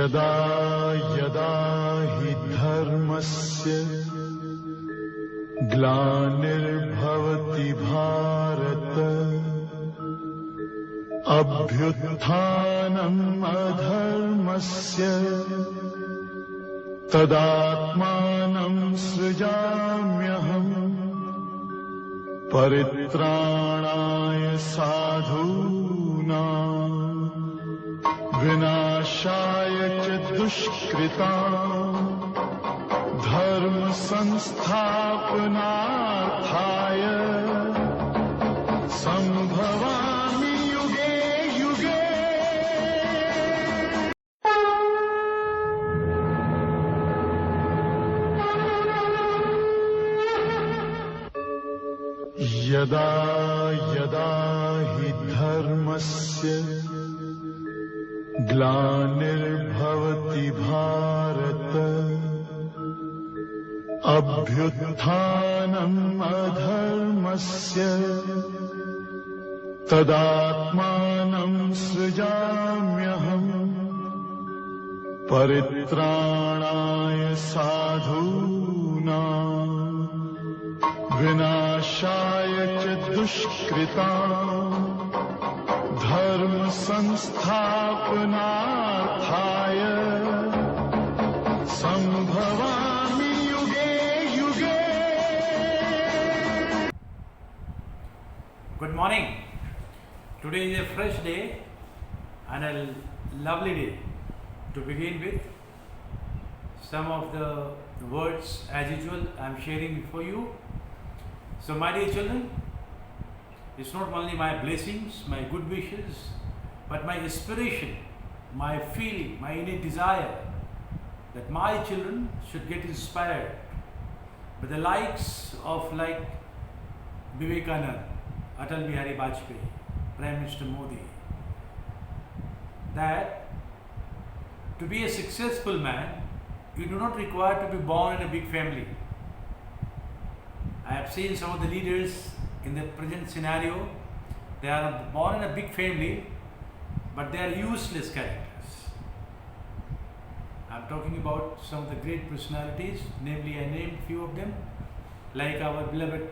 यदा यदा हि धर्मस्य ग्लानिर्भवति भारत अभ्युत्थानम् अधर्मस्य तदात्मानं सृजाम्यहम् परित्राणाय साधूनां विनाशाय च दुष्कृतां धर्म संस्थापनार्थाय संभवामि युगे युगे। यदा यदा हि धर्मस्य ग्लानिर्भवति भारत अभ्युत्थानम् अधर्मस्य तदात्मानं सृजाम्यहम् परित्राणाय साधूनां विनाशाय च दुष्कृतां धर्म संस्थापनार्थाय संभवामि युगे युगे। Good morning. Today is a fresh day and a lovely day to begin with. Some of the words as usual I am sharing before you. So my dear children, it's not only my blessings, my good wishes, but my inspiration, my feeling, my innate desire that my children should get inspired by the likes of Vivekananda, Atal Bihari Vajpayee, Prime Minister Modi, that to be a successful man, you do not require to be born in a big family. I have seen some of the leaders in the present scenario, they are born in a big family, but they are useless characters. I am talking about some of the great personalities, namely I named few of them, like our beloved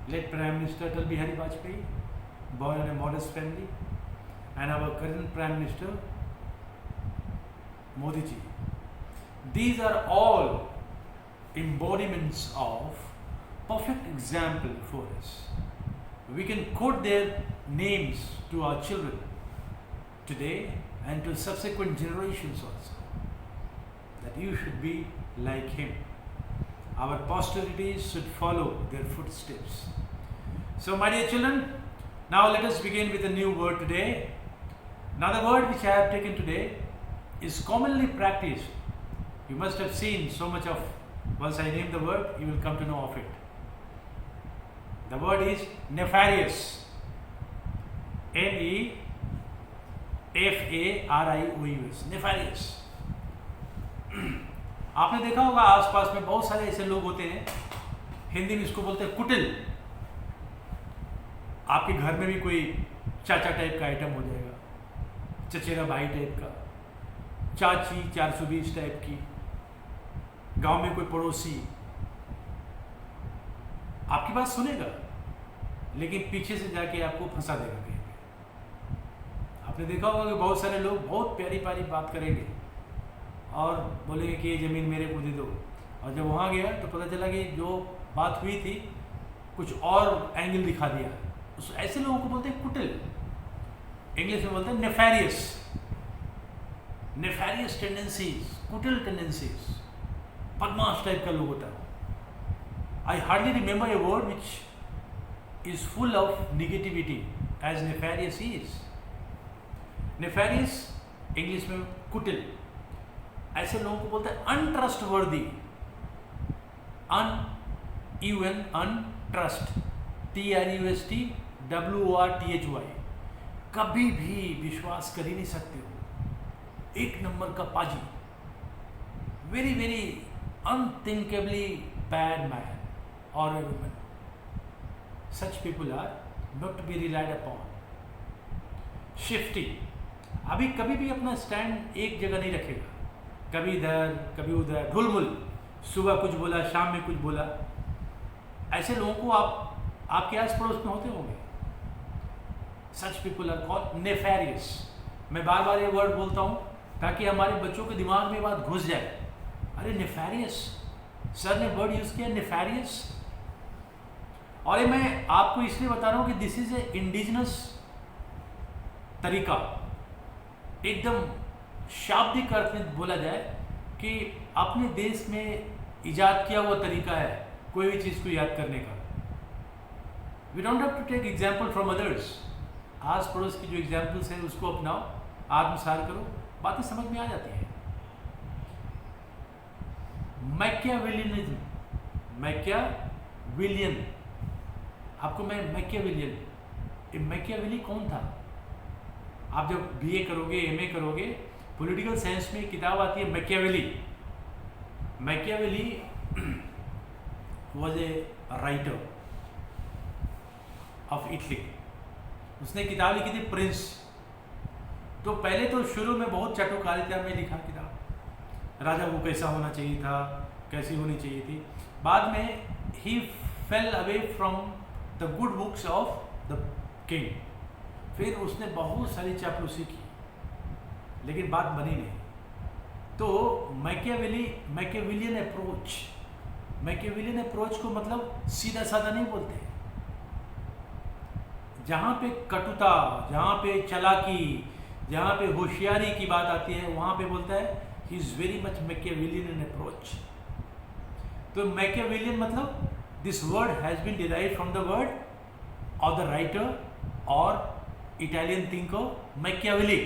late Prime Minister Atal Bihari Vajpayee, born in a modest family, and our current Prime Minister Modi ji. These are all embodiments of perfect example for us. We can quote their names to our children today and to subsequent generations also, that you should be like him. Our posterities should follow their footsteps. So my dear children, now let us begin with a new word today. Now the word which I have taken today is commonly practiced. You must have seen so much of, once I name the word, you will come to know of it. The word is nefarious. Nefarious. Nefarious. आपने देखा होगा आसपास में बहुत सारे ऐसे लोग होते हैं, हिंदी में इसको बोलते हैं कुटिल। आपके घर में भी कोई चाचा टाइप का आइटम हो जाएगा, चचेरा भाई टाइप का, चाची 420 टाइप की, गांव में कोई पड़ोसी आपकी बात सुनेगा लेकिन पीछे से जाके आपको फंसा देगा कहीं पे। आपने देखा होगा कि बहुत सारे लोग बहुत प्यारी प्यारी बात करेंगे और बोलेंगे कि ये ज़मीन मेरे को दे दो, और जब वहाँ गया तो पता चला कि जो बात हुई थी कुछ और एंगल दिखा दिया। ऐसे लोगों को बोलते हैं कुटिल, इंग्लिश में बोलते हैं नेफेरियस। नेफेरियस टेंडेंसीज, कुटिल टेंडेंसीज, बदमाश टाइप का लोग होता है। I hardly remember a word which is full of negativity as nefarious is. Nefarious English में कुटिल, ऐसे लोगों को बोलते हैं अनट्रस्टवर्दी। अनट्रस्ट, TRUSTWORTHY, कभी भी विश्वास कर ही नहीं सकते हो, एक नंबर का पाजी, very very unthinkably bad man or a woman. Such people are not to be relied upon. Shifty, अभी कभी भी अपना स्टैंड एक जगह नहीं रखेगा, कभी इधर कभी उधर, ढुलमुल, सुबह कुछ बोला शाम में कुछ बोला। ऐसे लोगों को आपके आस पड़ोस में होते होंगे। Such people are called nefarious. मैं बार बार ये वर्ड बोलता हूँ ताकि हमारे बच्चों के दिमाग में बात घुस जाए। अरे नेफेरियस, सर ने वर्ड यूज किया नेफेरियस। और ये मैं आपको इसलिए बता रहा हूँ कि दिस इज ए इंडिजिनस तरीका, एकदम शाब्दिक अर्थ में बोला जाए कि अपने देश में इजाद किया हुआ तरीका है कोई भी चीज़ को याद करने का। We don't have to take example from others. आस पड़ोस की जो एग्जाम्पल्स हैं उसको अपनाओ, आत्मसार करो, बातें समझ में आ जाती हैं। मैकियावेलियनिज्म, मैकियावेलियन, आपको मैं मैकियावेलियन, मैकियावेली कौन था? आप जब बीए करोगे, एमए करोगे, पॉलिटिकल साइंस में किताब आती है Machiavelli. Machiavelli was a writer of Italy. उसने किताब लिखी थी प्रिंस। तो पहले तो शुरू में बहुत चाटुकारिता में लिखा किताब, राजा को कैसा होना चाहिए था, कैसी होनी चाहिए थी। बाद में ही fell away from the good books of the king. फिर उसने बहुत सारी चापलूसी की, लेकिन बात बनी नहीं। तो मैकियावेलियन अप्रोच को मतलब सीधा साधा नहीं बोलते। जहाँ पे कटुता, जहाँ पे चालाकी, जहाँ पे होशियारी की बात आती है, वहाँ पे बोलता है he is very much Machiavellian in approach. तो मैकियावेलियन मतलब this word has been derived from the word of the writer और Italian thinker Machiavelli.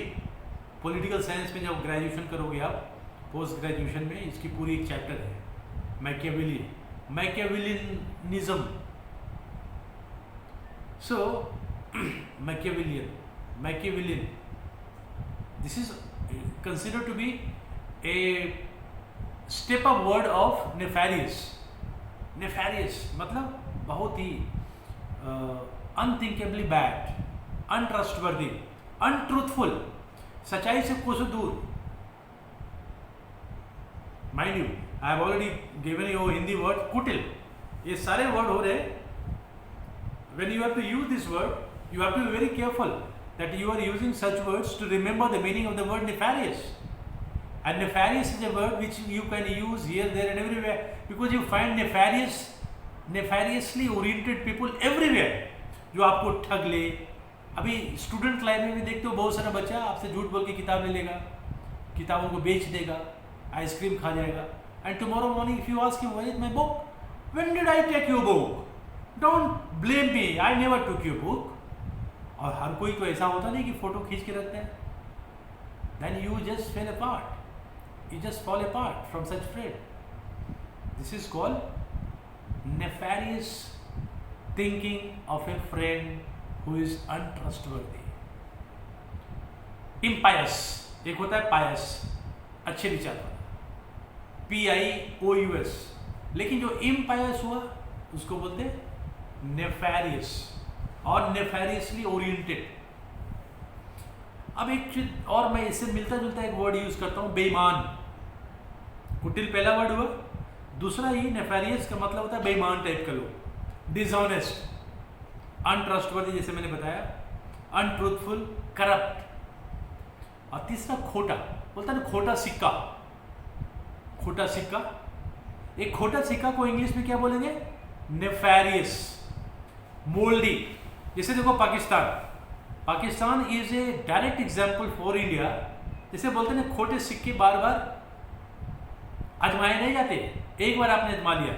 Political science में जब ग्रेजुएशन करोगे आप, पोस्ट ग्रेजुएशन में, इसकी पूरी एक चैप्टर है Machiavelli, Machiavellianism. So Machiavellian, this is considered to be a step up word of nefarious मतलब बहुत ही unthinkably bad, untrustworthy, untruthful, सच्चाई से कोसों दूर। Mind you, I have already given you Hindi word कुटिल। ये सारे वर्ड हो रहे। when you have to use this word, you have to be very careful that you are using such words to remember the meaning of the word nefarious. And nefarious is a word which you can use here, there and everywhere, because you find nefariously oriented people everywhere, जो आपको ठग ले। अभी student life में भी देखते हो, बहुत सारा बच्चा आपसे झूठ बोल के किताब ले लेगा, किताबों को बेच देगा, आइसक्रीम खा जाएगा। And tomorrow morning if you ask him where is my book, when did I take your book, don't blame me, I never took your book. और हर कोई तो ऐसा होता नहीं कि फोटो खींच के रखता है। Then you just fell apart, you just fall apart from such friend. This is called nefarious thinking of a friend who is untrustworthy. Impious, एक होता है pious, अच्छे विचार वाला, PIOUS, लेकिन जो impious हुआ उसको बोलते हैं nefarious और nefariously oriented. अब एक चीज और, मैं इससे मिलता जुलता एक वर्ड यूज करता हूँ, बेईमान। कुटिल पहला वर्ड हुआ, दूसरा ही नेफेरियस का मतलब होता है बेईमान टाइप का लोग, डिसऑनेस्ट, अनट्रस्टवर्दी, जैसे मैंने बताया, अनट्रूथफुल, करप्ट। और तीसरा खोटा, बोलता है ना खोटा सिक्का, खोटा सिक्का। एक खोटा सिक्का को इंग्लिश में क्या बोलेंगे? नेफेरियस, मोल्डी। जैसे देखो Pakistan is a direct example for India. जैसे बोलते हैं खोटे सिक्के बार बार आजमाए नहीं जाते, एक बार आपने आजमा लिया।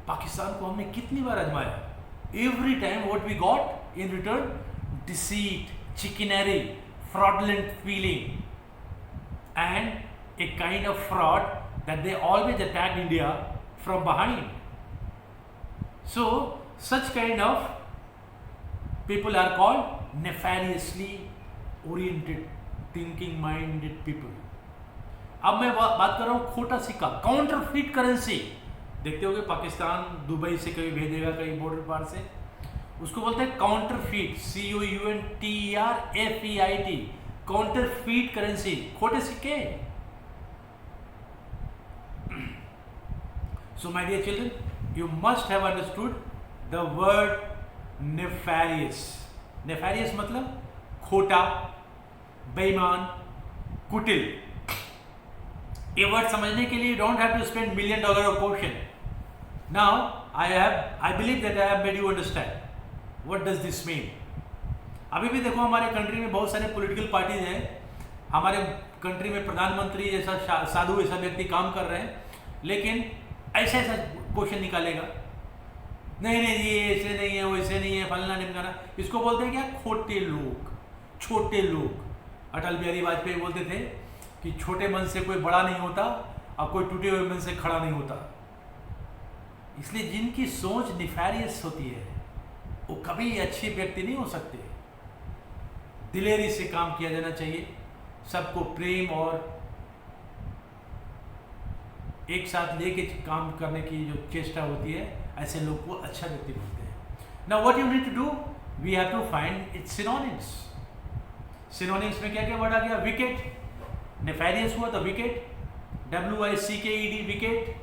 पाकिस्तान को हमने कितनी बार आजमाया? Every time what we got in return? Deceit, chicanery, fraudulent feeling and a kind of fraud that they always attack India from behind. So such kind of people are called nefariously oriented, thinking minded people. अब मैं बात कर रहा हूँ खोटा सिक्का, counterfeit currency. देखते होगे पाकिस्तान दुबई से कभी भेजेगा, कहीं बॉर्डर पार से, उसको बोलते हैं काउंटरफीट, COUNTERFEIT, counterfeit currency, खोटे सिक्के. So my dear children, you must have understood the word nefarious. Nefarious मतलब खोटा, बेईमान, कुटिल. ये वर्ड समझने के लिए you don't have to spend $1 million of quotient. Now I believe that I have made you understand what does this mean. अभी भी देखो हमारे कंट्री में बहुत सारे पॉलिटिकल पार्टीज हैं. हमारे कंट्री में प्रधानमंत्री जैसा साधु ऐसा व्यक्ति काम कर रहे हैं, लेकिन ऐसा क्वेश्चन निकालेगा, नहीं नहीं ये ऐसे नहीं है, वैसे नहीं है, फलना निमकाना. इसको बोलते हैं क्या? खोटे लोग, छोटे लोग. अटल बिहारी वाजपेयी बोलते थे कि छोटे मन से कोई बड़ा नहीं होता और कोई टूटे हुए मन से खड़ा नहीं होता. इसलिए जिनकी सोच निफेरियस होती है वो कभी अच्छे व्यक्ति नहीं हो सकते. दिलेरी से काम किया जाना चाहिए. सबको प्रेम और एक साथ लेके काम करने की जो चेष्टा होती है, ऐसे लोग को अच्छा व्यक्ति बोलते हैं. Now what you need to do, we have to find its synonyms. Synonyms में क्या क्या वर्ड आ गया? विकेट, नेफेरियस हुआ तो विकेट, WICKED विकेट.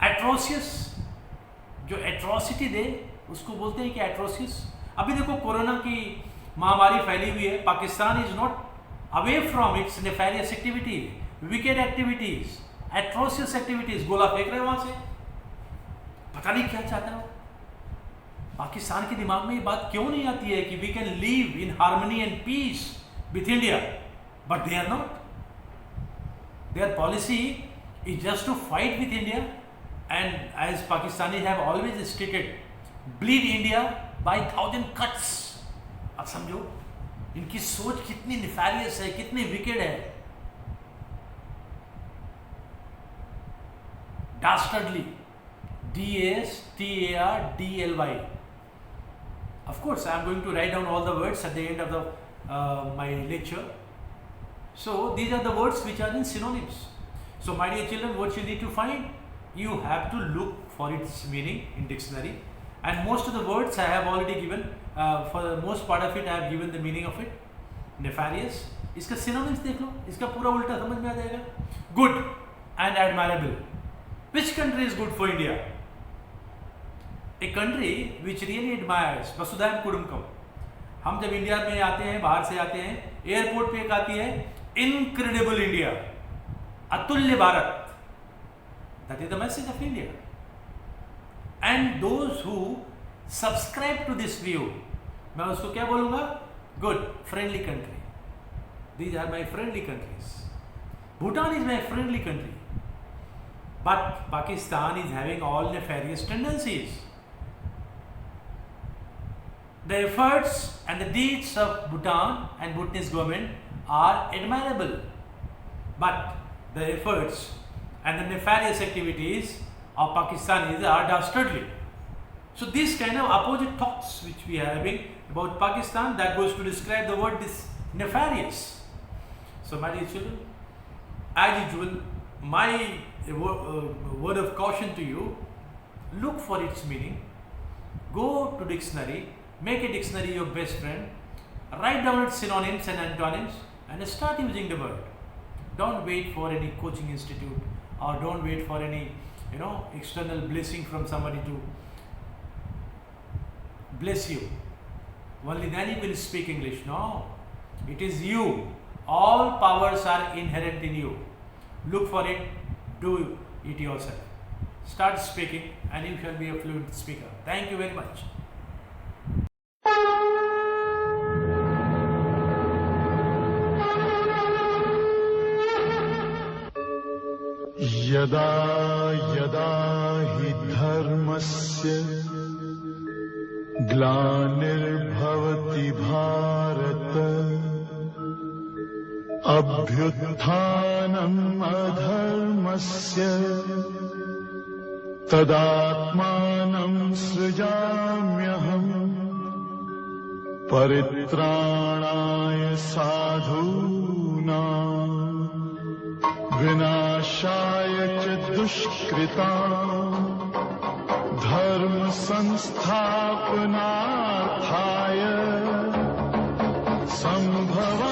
एट्रोसियस, जो एट्रोसिटी दे उसको बोलते हैं कि एट्रोसियस. अभी देखो कोरोना की महामारी फैली हुई है. Pakistan is not away from its nefarious activities, wicket activities, atrocious activities. गोला फेंक रहे वहां से, पता नहीं क्या चाहता है. पाकिस्तान के दिमाग में ये बात क्यों नहीं आती है कि we can live in harmony and peace with India, but they are not. Their policy is just to fight with India, and as Pakistani have always stated, bleed India by 1000 cuts. अब समझो इनकी सोच कितनी निफेरियस है, कितनी wicked है. Dastardly, DASTARDLY. Of course, I am going to write down all the words at the end of my lecture. So these are the words which are in synonyms. So my dear children, what you need to find? You have to look for its meaning in dictionary. And most of the words I have already given. For the most part of it, I have given the meaning of it. Nefarious. इसका synonyms देख लो, इसका पूरा उल्टा समझ में आ जाएगा. Good and admirable. Which country is good for India? A country which really admires Vasudhaiv Kudumkam. हम जब इंडिया में आते हैं, बाहर से आते हैं, एयरपोर्ट पे एक आती है इनक्रेडिबल इंडिया, अतुल्य Bharat. That is the message of India. And those who subscribe to this view, मैं उसको क्या बोलूँगा? Good, friendly country. These are my friendly countries. Bhutan is my friendly country. But Pakistan is having all nefarious tendencies. The efforts and the deeds of Bhutan and Bhutanese government are admirable, but the efforts and the nefarious activities of Pakistanis are dastardly. So these kind of opposite thoughts which we are having about Pakistan, that goes to describe the word this nefarious. So my dear children, as usual, my word of caution to you, look for its meaning, go to dictionary, make a dictionary your best friend, write down its synonyms and antonyms and start using the word. Don't wait for any coaching institute or don't wait for any external blessing from somebody to bless you. Only then you will speak English. No, it is you. All powers are inherent in you. Look for it, do it yourself. Start speaking and you shall be a fluent speaker. Thank you very much. यदा यदा हि धर्मस्य ग्लानिर्भवति भारत अभ्युत्थानम् अधर्मस्य तदात्मानं सृजाम्यहम् परित्राणाय साधूनां विनाशाय च दुष्कृतां धर्म संस्थापनार्थाय सम्भवामि